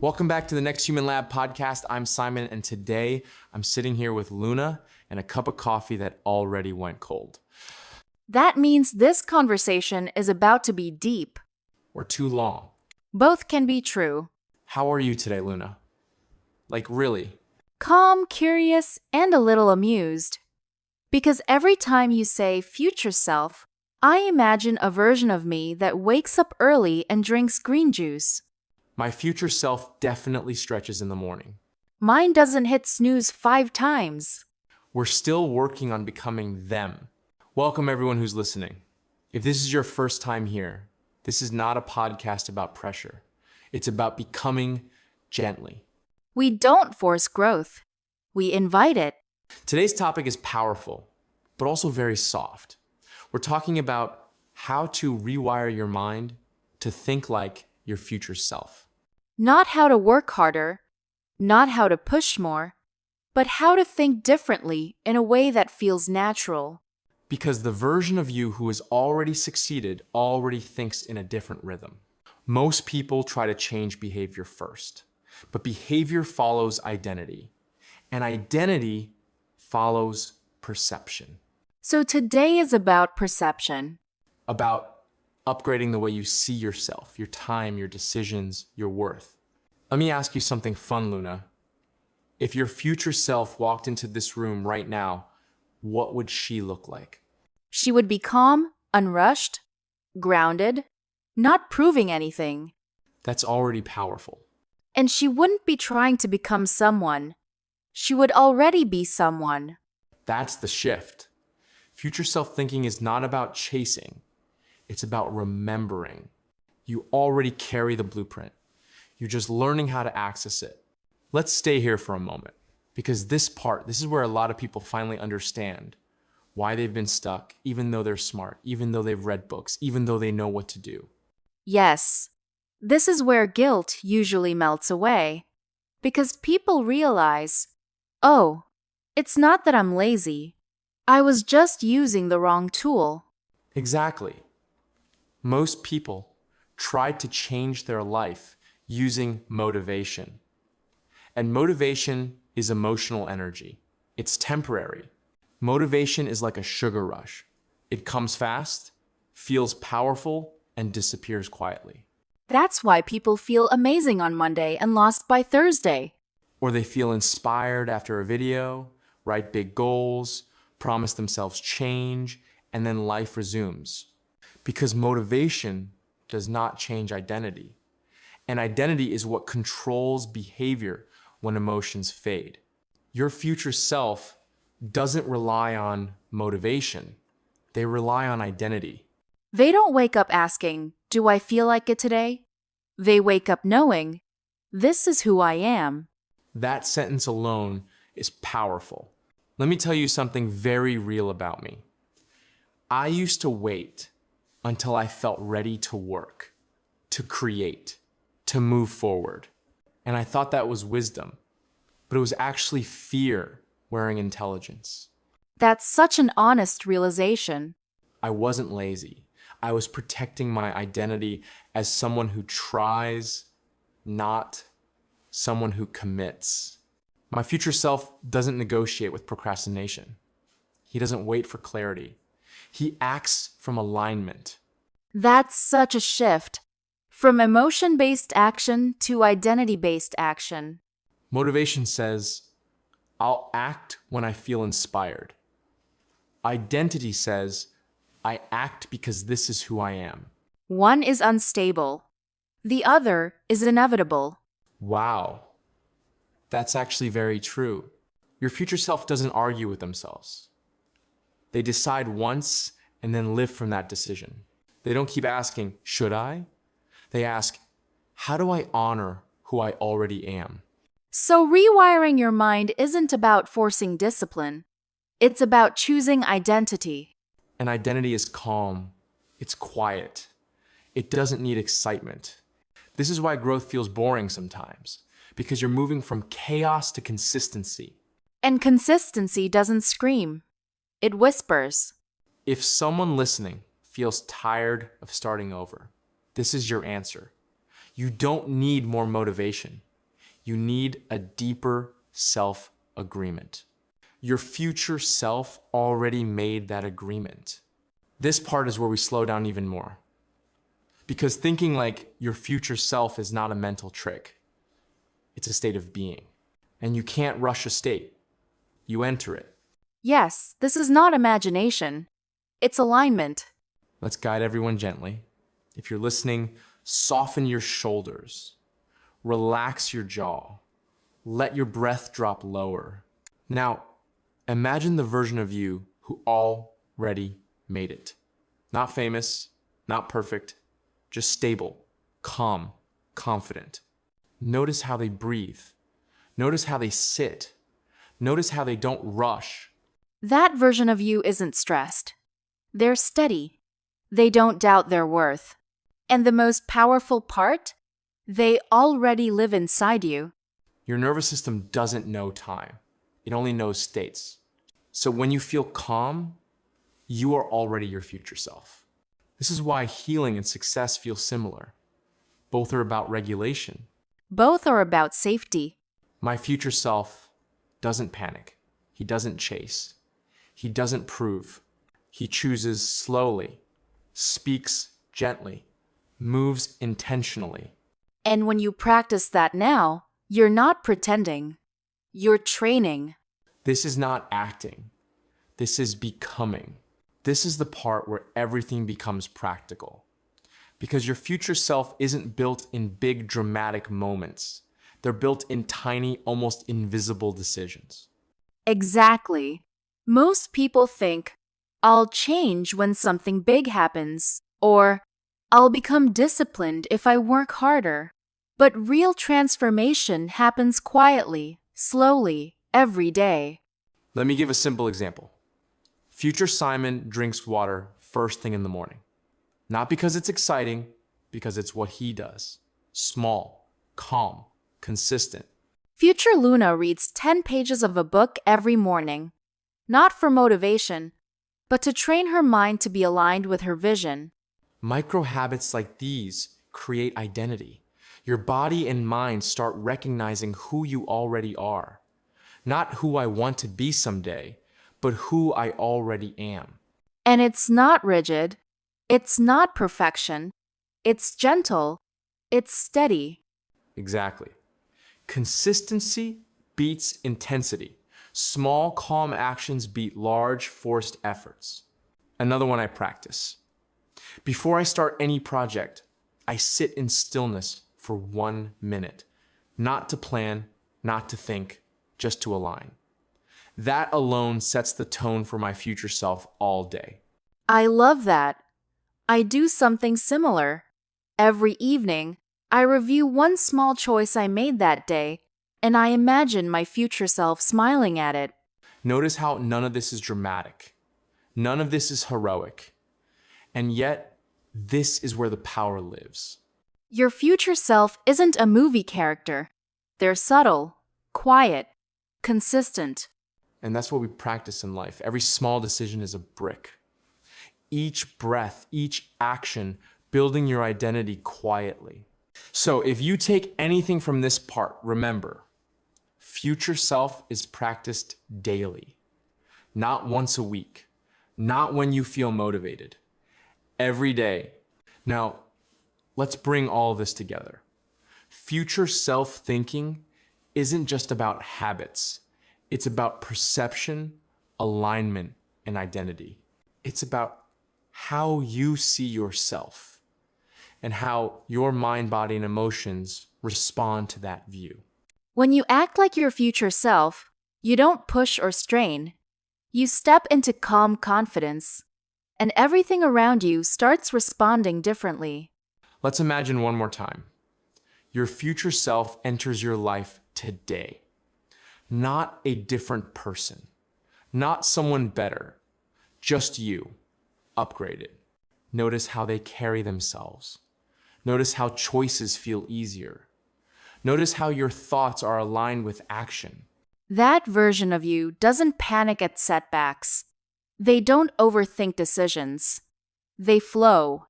Welcome back to the Next Human Lab podcast. I'm Simon, and today I'm sitting here with Luna and a cup of coffee that already went cold. That means this conversation is about to be deep. Or too long. Both can be true. How are you today, Luna? Like, really? Calm, curious, and a little amused. Because every time you say future self, I imagine a version of me that wakes up early and drinks green juice. My future self definitely stretches in the morning. Mine doesn't hit snooze 5 times. We're still working on becoming them. Welcome everyone who's listening. If this is your first time here, this is not a podcast about pressure. It's about becoming gently. We don't force growth. We invite it. Today's topic is powerful, but also very soft. We're talking about how to rewire your mind to think like your future self. Not how to work harder, not how to push more, but how to think differently in a way that feels natural. Because the version of you who has already succeeded already thinks in a different rhythm. Most people try to change behavior first, but behavior follows identity, and identity follows perception. So today is about perception. About upgrading the way you see yourself, your time, your decisions, your worth. Let me ask you something fun, Luna. If your future self walked into this room right now, what would she look like? She would be calm, unrushed, grounded, not proving anything. That's already powerful. And she wouldn't be trying to become someone. She would already be someone. That's the shift. Future self thinking is not about chasing. It's about remembering. You already carry the blueprint. You're just learning how to access it. Let's stay here for a moment, because this is where a lot of people finally understand why they've been stuck, even though they're smart, even though they've read books, even though they know what to do. Yes, this is where guilt usually melts away, because people realize, oh, it's not that I'm lazy. I was just using the wrong tool. Exactly. Most people try to change their life using motivation. And motivation is emotional energy. It's temporary. Motivation is like a sugar rush. It comes fast, feels powerful, and disappears quietly. That's why people feel amazing on Monday and lost by Thursday. Or they feel inspired after a video, write big goals, promise themselves change, and then life resumes. Because motivation does not change identity. And identity is what controls behavior when emotions fade. Your future self doesn't rely on motivation. They rely on identity. They don't wake up asking, do I feel like it today? They wake up knowing, this is who I am. That sentence alone is powerful. Let me tell you something very real about me. I used to wait until I felt ready to work, to create, to move forward. And I thought that was wisdom, but it was actually fear wearing intelligence. That's such an honest realization. I wasn't lazy. I was protecting my identity as someone who tries, not someone who commits. My future self doesn't negotiate with procrastination. He doesn't wait for clarity. He acts from alignment. That's such a shift. From emotion-based action to identity-based action. Motivation says, I'll act when I feel inspired. Identity says, I act because this is who I am. One is unstable. The other is inevitable. Wow. That's actually very true. Your future self doesn't argue with themselves. They decide once and then live from that decision. They don't keep asking, should I? They ask, how do I honor who I already am? So rewiring your mind isn't about forcing discipline. It's about choosing identity. And identity is calm. It's quiet. It doesn't need excitement. This is why growth feels boring sometimes, because you're moving from chaos to consistency. And consistency doesn't scream. It whispers. If someone listening feels tired of starting over, this is your answer. You don't need more motivation. You need a deeper self-agreement. Your future self already made that agreement. This part is where we slow down even more. Because thinking like your future self is not a mental trick. It's a state of being. And you can't rush a state. You enter it. Yes, this is not imagination. It's alignment. Let's guide everyone gently. If you're listening, soften your shoulders. Relax your jaw. Let your breath drop lower. Now, imagine the version of you who already made it. Not famous, not perfect, just stable, calm, confident. Notice how they breathe. Notice how they sit. Notice how they don't rush. That version of you isn't stressed. They're steady. They don't doubt their worth. And the most powerful part? They already live inside you. Your nervous system doesn't know time. It only knows states. So when you feel calm, you are already your future self. This is why healing and success feel similar. Both are about regulation. Both are about safety. My future self doesn't panic. He doesn't chase. He doesn't prove. He chooses slowly, speaks gently, moves intentionally. And when you practice that now, you're not pretending. You're training. This is not acting. This is becoming. This is the part where everything becomes practical. Because your future self isn't built in big dramatic moments. They're built in tiny, almost invisible decisions. Exactly. Most people think, I'll change when something big happens, or I'll become disciplined if I work harder. But real transformation happens quietly, slowly, every day. Let me give a simple example. Future Simon drinks water first thing in the morning. Not because it's exciting, because it's what he does. Small, calm, consistent. Future Luna reads 10 pages of a book every morning. Not for motivation, but to train her mind to be aligned with her vision. Micro habits like these create identity. Your body and mind start recognizing who you already are. Not who I want to be someday, but who I already am. And it's not rigid. It's not perfection. It's gentle. It's steady. Exactly. Consistency beats intensity. Small, calm actions beat large, forced efforts. Another one I practice. Before I start any project, I sit in stillness for 1 minute. Not to plan, not to think, just to align. That alone sets the tone for my future self all day. I love that. I do something similar. Every evening, I review one small choice I made that day, and I imagine my future self smiling at it. Notice how none of this is dramatic. None of this is heroic. And yet, this is where the power lives. Your future self isn't a movie character. They're subtle, quiet, consistent. And that's what we practice in life. Every small decision is a brick. Each breath, each action, building your identity quietly. So if you take anything from this part, remember, future self is practiced daily, not once a week, not when you feel motivated, every day. Now, let's bring all of this together. Future self-thinking isn't just about habits. It's about perception, alignment, and identity. It's about how you see yourself and how your mind, body, and emotions respond to that view. When you act like your future self, you don't push or strain. You step into calm confidence, and everything around you starts responding differently. Let's imagine one more time. Your future self enters your life today. Not a different person, not someone better, just you, upgraded. Notice how they carry themselves. Notice how choices feel easier. Notice how your thoughts are aligned with action. That version of you doesn't panic at setbacks. They don't overthink decisions. They flow.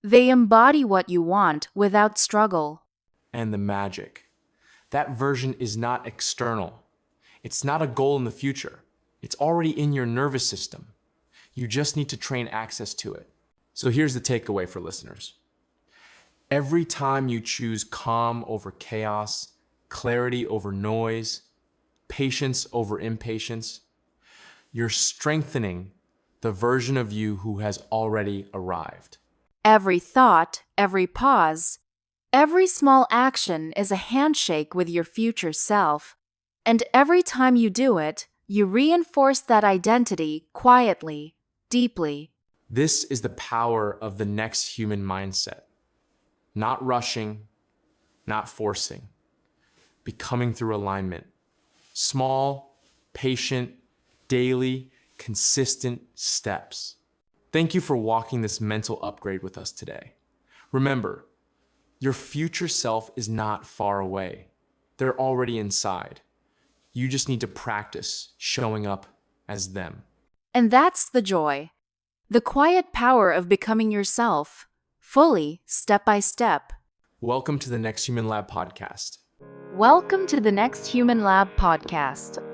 They embody what you want without struggle. And the magic. That version is not external. It's not a goal in the future. It's already in your nervous system. You just need to train access to it. So here's the takeaway for listeners. Every time you choose calm over chaos, clarity over noise, patience over impatience, you're strengthening the version of you who has already arrived. Every thought, every pause, every small action is a handshake with your future self. And every time you do it, you reinforce that identity quietly, deeply. This is the power of the next human mindset. Not rushing, not forcing. Becoming through alignment. Small, patient, daily, consistent steps. Thank you for walking this mental upgrade with us today. Remember, your future self is not far away. They're already inside. You just need to practice showing up as them. And that's the joy. The quiet power of becoming yourself, fully, step by step. Welcome to the Next Human Lab podcast. Welcome to the Next Human Lab podcast.